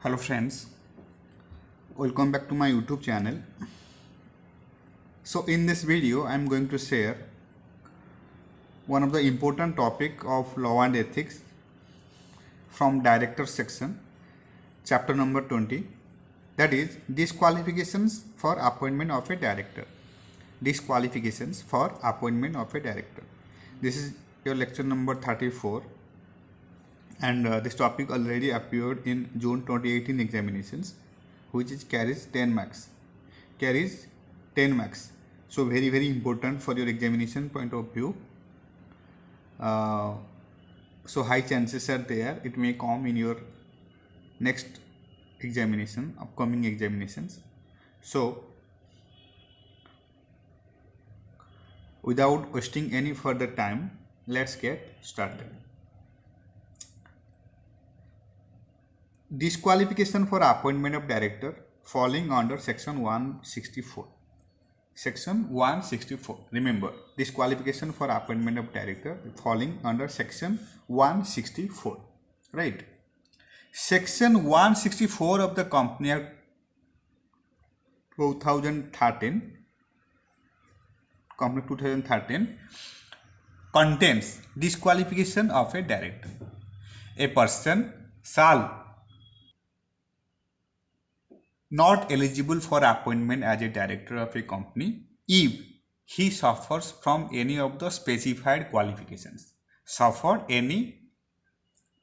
Hello friends, welcome back to my YouTube channel. So in this video I am going to share one of the important topic of law and ethics from director section, chapter number 20, that is disqualifications for appointment of a director. Disqualifications for appointment of a director. This is your lecture number 34 and this topic already appeared in June 2018 examinations, which is carries 10 marks. So very important for your examination point of view. So high chances are there it may come in your next examination, upcoming examinations. So without wasting any further time, let's get started. Disqualification for appointment of director falling under section 164. Section 164. Remember, disqualification for appointment of director falling under section 164. Right. Section 164 of the Company Act 2013 contains disqualification of a director. A person shall not eligible for appointment as a director of a company if he suffers from any of the specified qualifications. Suffer any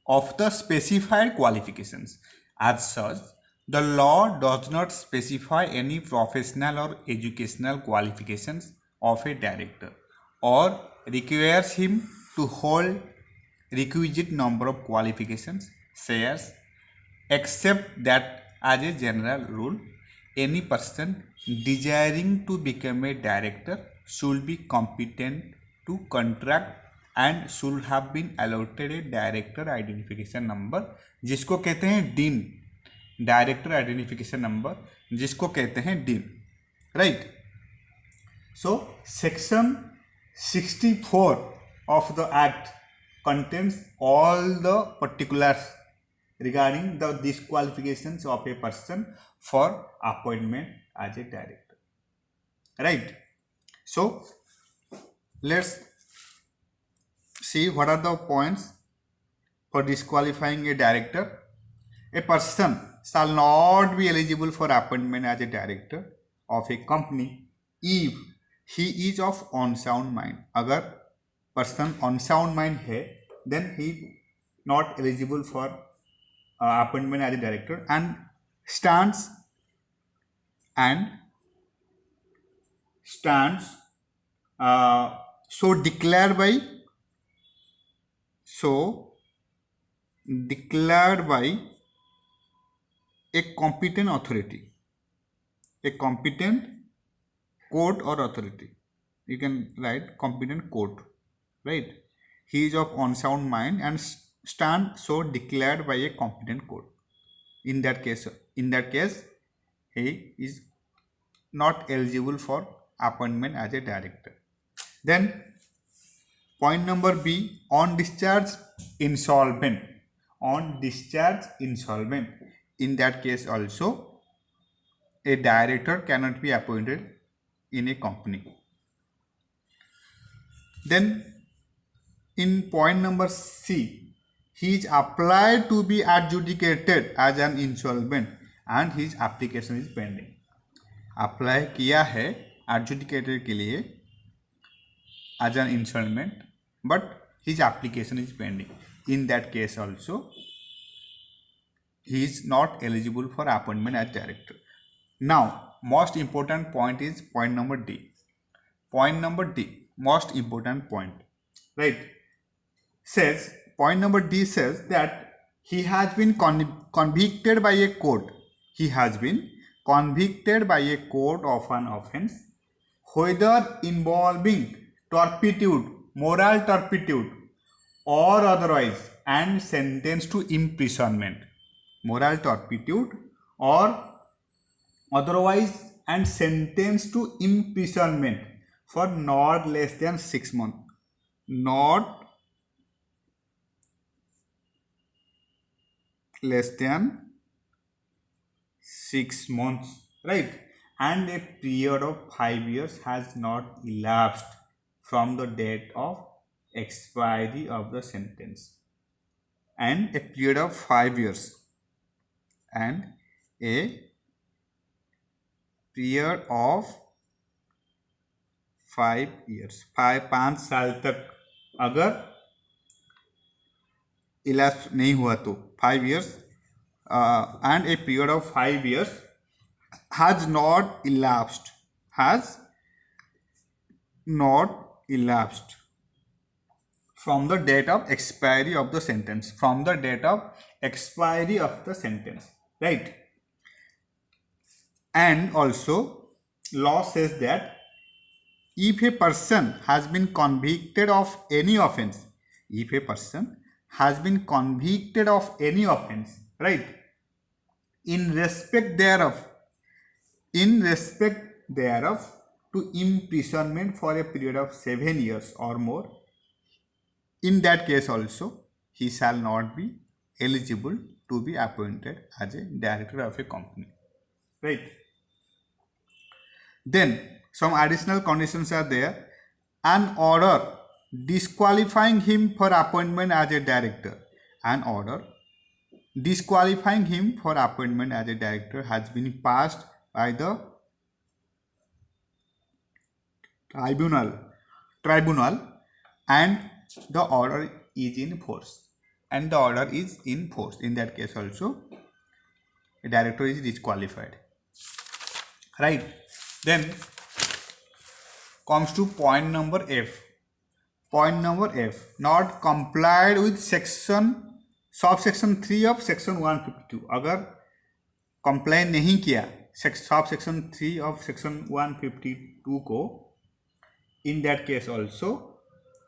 of the specified qualifications. As such, the law does not specify any professional or educational qualifications of a director or requires him to hold requisite number of qualifications, shares, except that as a general rule, any person desiring to become a director should be competent to contract and should have been allotted a director identification number, जिसको कहते हैं dean. Director identification number जिसको कहते हैं dean. Right. So section 64 of the act contains all the particulars regarding the disqualifications of a person for appointment as a director. Right. So let's see what are the points for disqualifying a director. A person shall not be eligible for appointment as a director of a company if he is of unsound mind. अगर person unsound mind है, then he not eligible for appointment as a director and stands so declared by a competent authority, a competent court or authority. You can write competent court. Right. He is of unsound mind and stand so declared by a competent court. In that case he is not eligible for appointment as a director. Then point number B, on discharge insolvent. In that case also a director cannot be appointed in a company. Then in point number C, he is applied to be adjudicated as an insolvent and his application is pending. Apply किया है adjudicated के लिए as an insolvent, but his application is pending. In that case also he is not eligible for appointment as director. Now most important point is point number D. Most important point. Right. Says point number D says that he has been convicted by a court. He has been convicted by a court of an offense, whether involving turpitude, moral turpitude, or otherwise, and sentenced to imprisonment. Moral turpitude or otherwise and sentenced to imprisonment for not less than 6 months. Not less than 6 months, right? And a period of 5 years has not elapsed from the date of expiry of the sentence. And a period of 5 years and a period of 5 years, 5 साल तक अगर elapse नहीं हुआ तो 5 years and a period of 5 years has not elapsed from the date of expiry of the sentence, right? And also law says that if a person has been convicted of any offense, right, in respect thereof to imprisonment for a period of 7 years or more, in that case also he shall not be eligible to be appointed as a director of a company, right? Then some additional conditions are there. An order disqualifying him for appointment as a director has been passed by the tribunal and the order is in force. In that case also a director is disqualified, right? Then comes to point number F. Not complied with subsection 3 of section 152. अगर comply नहीं किया subsection 3 of section 152 को, in that case also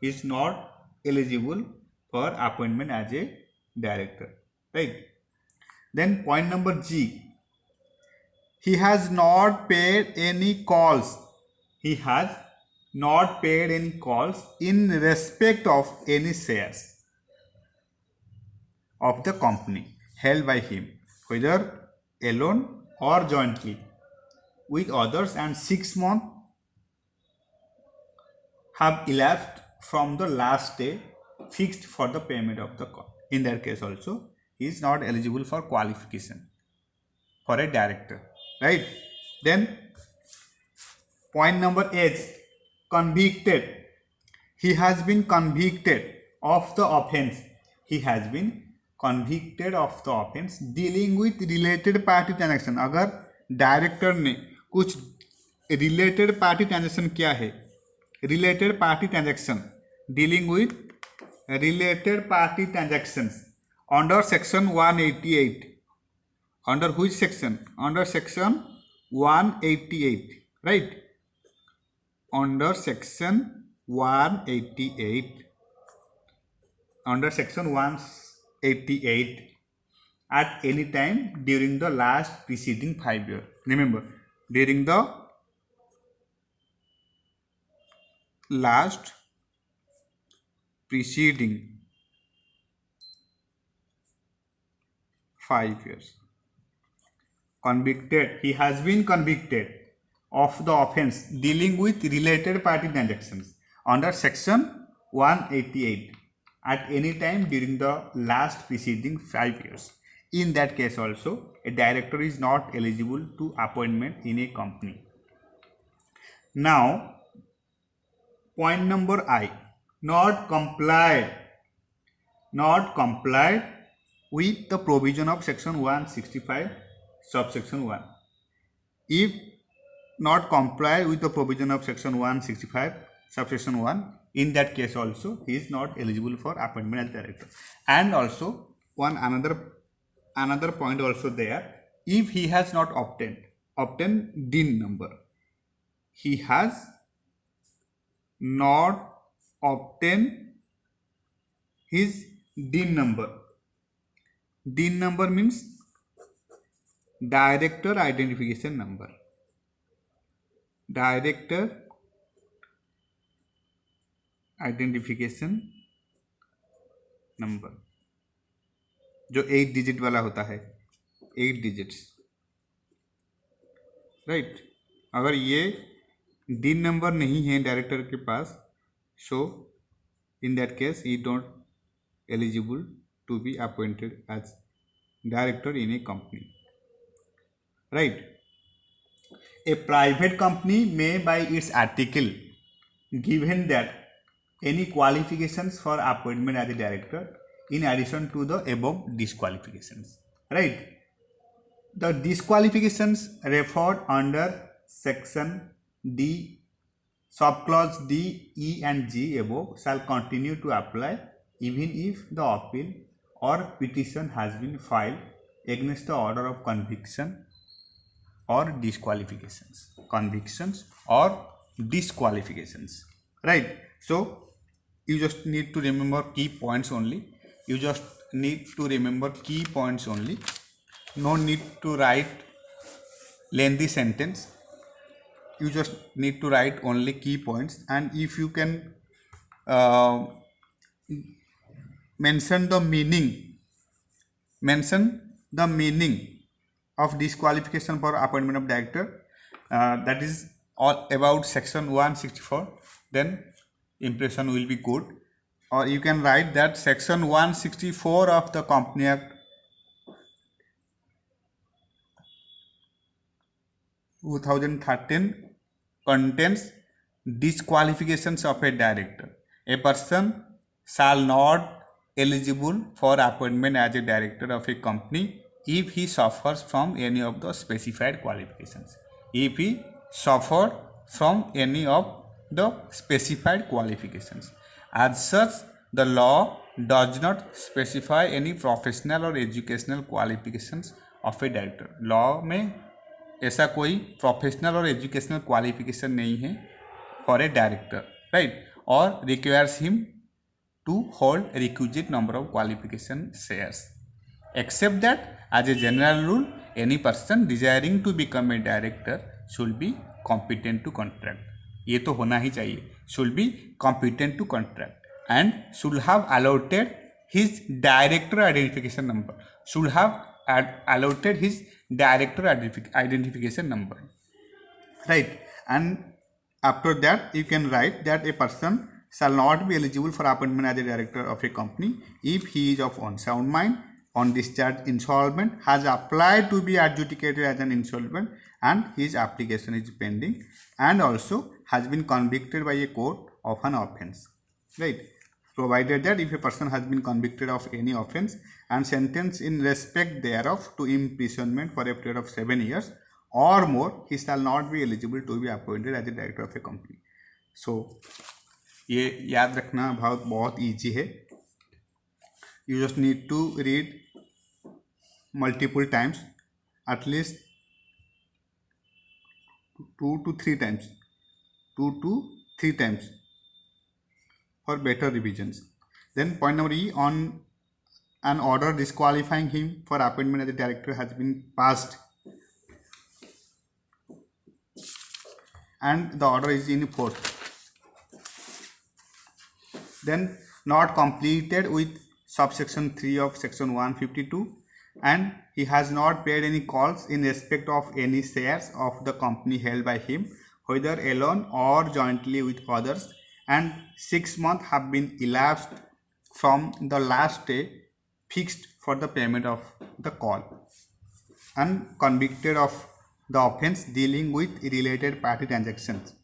is not eligible for appointment as a director, right? Then point number G. He has not paid any calls in respect of any shares of the company held by him, whether alone or jointly with others, and 6 months have elapsed from the last day fixed for the payment of the call. In that case also he is not eligible for qualification for a director, right? Then point number H. Convicted. He has been convicted of the offense dealing with related party transaction. अगर director ने कुछ related party transaction किया है, related party transaction, dealing with related party transactions under section 188. Under which section? Under section 188, right? Under section 188 at any time during the last preceding 5 years. Remember, during the last preceding 5 years. Convicted. He has been convicted of the offense dealing with related party transactions under section 188 at any time during the last preceding 5 years. In that case also a director is not eligible to appointment in a company. Now point number I. Not complied with the provision of section 165 subsection 1. If not comply with the provision of section 165 subsection 1, in that case also he is not eligible for appointment as director. And also another point also there. If he has not obtained DIN number, he has not obtained his DIN number. DIN number means director identification number. Director identification number जो 8 digit वाला होता है, 8 digits, right. अगर ये दिन number नहीं है director के पास, so in that case he don't eligible to be appointed as director in a company, right. A private company may by its article given that any qualifications for appointment as a director in addition to the above disqualifications, right. The disqualifications referred under section D subclause D, E and G above shall continue to apply even if the appeal or petition has been filed against the order of conviction or convictions or disqualifications, right. So you just need to remember key points only. You just need to remember key points only. No need to write lengthy sentence. You just need to write only key points, and if you can uh, mention the meaning of disqualification for appointment of director, that is all about section 164, then impression will be good. Or you can write that section 164 of the Company Act 2013 contains disqualifications of a director. A person shall not eligible for appointment as a director of a company if he suffers from any of the specified qualifications. If he suffered from any of the specified qualifications. As such, the law does not specify any professional or educational qualifications of a director. Law में ऐसा कोई professional और educational qualification नहीं है for a director, right, और requires him to hold requisite number of qualification shares, except that as a general rule any person desiring to become a director should be competent to contract. ये तो होना ही चाहिए, should be competent to contract and should have allotted his director identification number, should have allotted his director identification number, right. And after that you can write that a person shall not be eligible for appointment as a director of a company if he is of unsound mind, on discharge insolvent, has applied to be adjudicated as an insolvent and his application is pending, and also has been convicted by a court of an offense, right. Provided that if a person has been convicted of any offense and sentenced in respect thereof to imprisonment for a period of 7 years or more, he shall not be eligible to be appointed as a director of a company. So ये याद रखना बहुत easy है. You just need to read multiple times, at least 2 to 3 times for better revisions. Then point number E, on an order disqualifying him for appointment as a director has been passed and the order is in force, then not completed with subsection 3 of section 152, and he has not paid any calls in respect of any shares of the company held by him, whether alone or jointly with others, and 6 months have been elapsed from the last day fixed for the payment of the call, and convicted of the offense dealing with related party transactions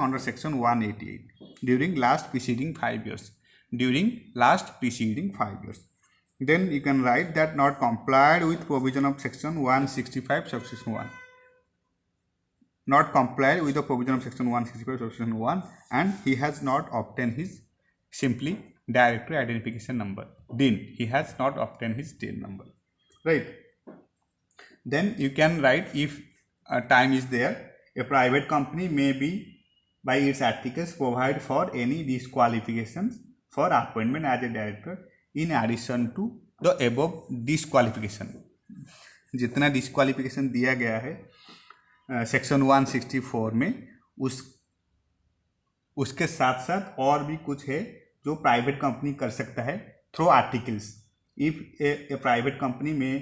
under section 188 during last preceding 5 years. Then you can write that not complied with provision of section 165 subsection 1, not complied with the provision of section 165 subsection 1, and he has not obtained his simply director identification number, DIN. He has not obtained his DIN number, right. Then you can write, if time is there, a private company may be by its articles provide for any disqualifications for appointment as a director in addition to the above disqualification. जितना disqualification दिया गया है section 164 में, उसके साथ साथ और भी कुछ है जो प्राइवेट कंपनी कर सकता है through articles. If A private company में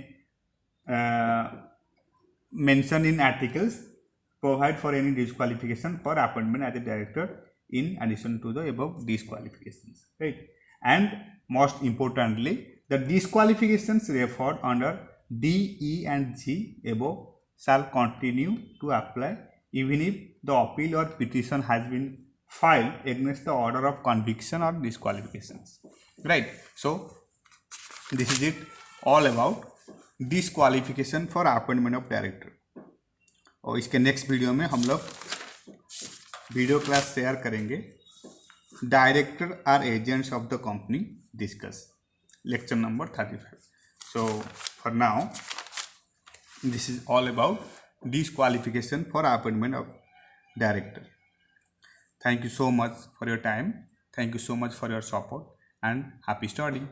mentioned in articles provide for any disqualification for appointment as a director in addition to the above disqualifications, right? And most importantly, the disqualifications referred under D, E and G above shall continue to apply even if the appeal or petition has been filed against the order of conviction or disqualifications, right? So this is it all about disqualification for appointment of director. और इसके next video में हम लोग video class share करेंगे director are agents of the company discuss lecture number 35। So for now this is all about disqualification for appointment of director. Thank you so much for your time. Thank you so much for your support and happy studying.